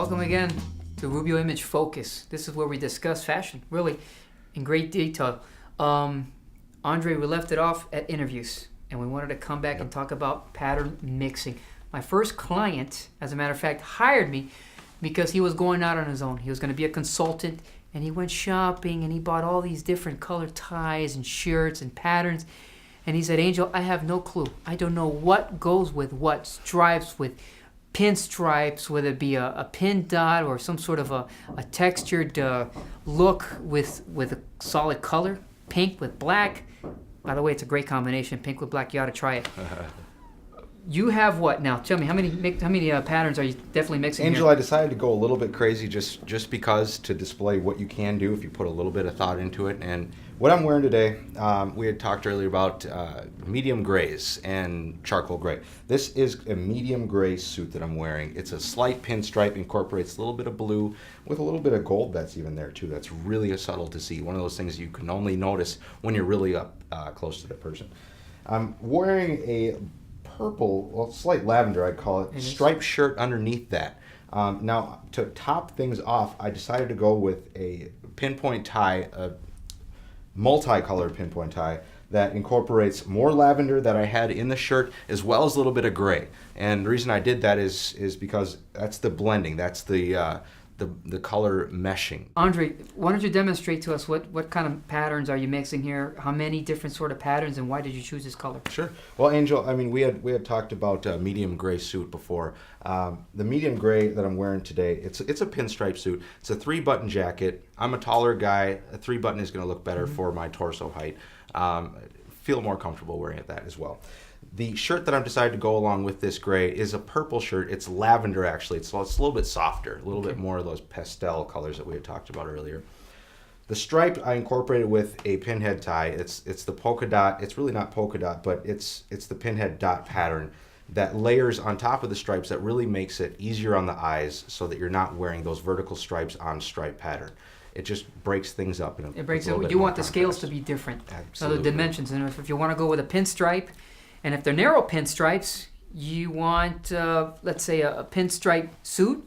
Welcome again to Rubio Image Focus. This is where we discuss fashion, really, in great detail. Andre, we left it off at interviews, and we wanted to come back and talk about pattern mixing. My first client, as a matter of fact, hired me because he was going out on his own. He was going to be a consultant, and he went shopping, and he bought all these different colored ties and shirts and patterns. And he said, Angel, I have no clue. I don't know what goes with what, stripes with pinstripes, whether it be a pin dot or some sort of a textured look with a solid color, pink with black. By the way, it's a great combination, pink with black. You ought to try it. You have what now? Tell me, how many patterns are you definitely mixing Angel, here? I decided to go a little bit crazy just because, to display what you can do if you put a little bit of thought into it. And what I'm wearing today, we had talked earlier about medium grays and charcoal gray. This is a medium gray suit that I'm wearing. It's a slight pinstripe, incorporates a little bit of blue with a little bit of gold that's even there too. That's really subtle to see. One of those things you can only notice when you're really up close to the person. I'm wearing a purple, well, slight lavender, I'd call it, striped shirt underneath that. Now, to top things off, I decided to go with a pinpoint tie, a multicolored pinpoint tie that incorporates more lavender that I had in the shirt, as well as a little bit of gray. And the reason I did that is because that's the blending, that's the color meshing. Andre, why don't you demonstrate to us what kind of patterns are you mixing here? How many different sort of patterns, and why did you choose this color? Sure. Well, Angel, I mean, we had talked about a medium gray suit before. The medium gray that I'm wearing today, it's a pinstripe suit. It's a 3-button jacket. I'm a taller guy. A 3-button is going to look better for my torso height. Feel more comfortable wearing that as well. The shirt that I've decided to go along with this gray is a purple shirt. It's lavender, actually. It's a little bit softer, a little bit more of those pastel colors that we had talked about earlier. The stripe I incorporated with a pinhead tie. It's the polka dot. It's really not polka dot, but it's the pinhead dot pattern that layers on top of the stripes that really makes it easier on the eyes so that you're not wearing those vertical stripes on stripe pattern. It just breaks things up. It breaks it. You want the scales to be different. Absolutely. So the dimensions. And if you want to go with a pinstripe, and if they're narrow pinstripes, you want, let's say, a pinstripe suit.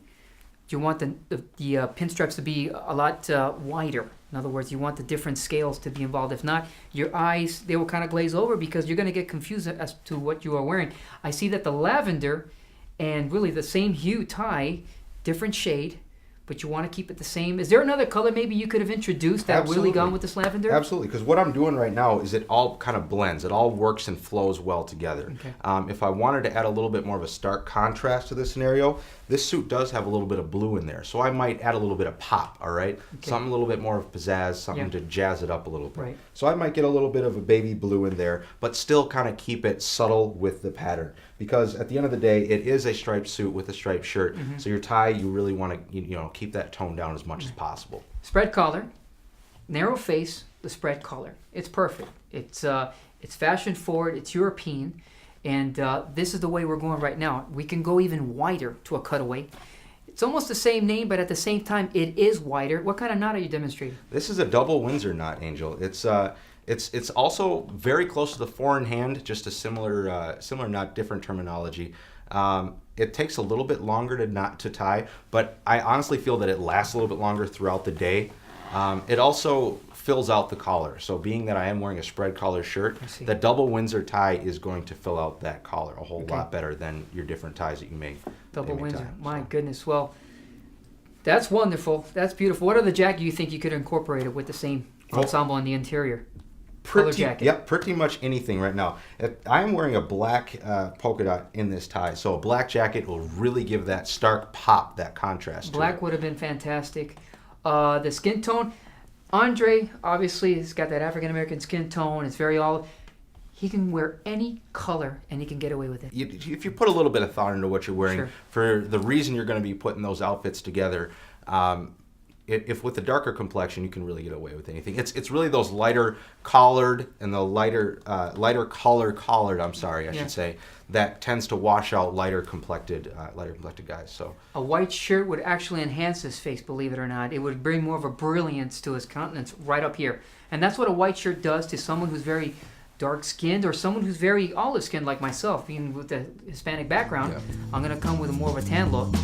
You want the pinstripes to be a lot wider. In other words, you want the different scales to be involved. If not, your eyes, they will kind of glaze over because you're going to get confused as to what you are wearing. I see that the lavender and really the same hue tie, different shade, but you want to keep it the same. Is there another color maybe you could have introduced that really gone with this lavender? Absolutely, because what I'm doing right now is it all kind of blends. It all works and flows well together. Okay. If I wanted to add a little bit more of a stark contrast to this scenario, this suit does have a little bit of blue in there. So I might add a little bit of pop, all right? Okay. Something a little bit more of pizzazz, something to jazz it up a little bit. Right. So I might get a little bit of a baby blue in there, but still kind of keep it subtle with the pattern. Because at the end of the day, it is a striped suit with a striped shirt. So your tie, you really want to keep that tone down as much as possible. Spread collar, narrow face, the spread collar. It's perfect. It's fashion forward. It's European, and this is the way we're going right now. We can go even wider to a cutaway. It's almost the same name, but at the same time, it is wider. What kind of knot are you demonstrating? This is a double Windsor knot, Angel. It's also very close to the four-in-hand, just a similar knot, different terminology. It takes a little bit longer to tie, but I honestly feel that it lasts a little bit longer throughout the day. It also fills out the collar. So being that I am wearing a spread collar shirt, the double Windsor tie is going to fill out that collar a whole lot better than your different ties that you may Double Windsor. tie. My goodness. Well, that's wonderful. That's beautiful. What other jacket do you think you could incorporate it with the same ensemble on the interior? Color jacket. Yep, pretty much anything right now. I am wearing a black polka dot in this tie, so a black jacket will really give that stark pop, that contrast. Black would have been fantastic. The skin tone, Andre obviously has got that African American skin tone. It's very olive. He can wear any color and he can get away with it. If you put a little bit of thought into what you're wearing, for the reason you're going to be putting those outfits together, if with a darker complexion, you can really get away with anything. It's really those lighter collared and the lighter collared. I'm sorry, I should say, that tends to wash out lighter complected guys. So a white shirt would actually enhance his face, believe it or not. It would bring more of a brilliance to his countenance right up here, and that's what a white shirt does to someone who's very dark-skinned or someone who's very olive-skinned like myself, being with the Hispanic background. I'm going to come with more of a tan look.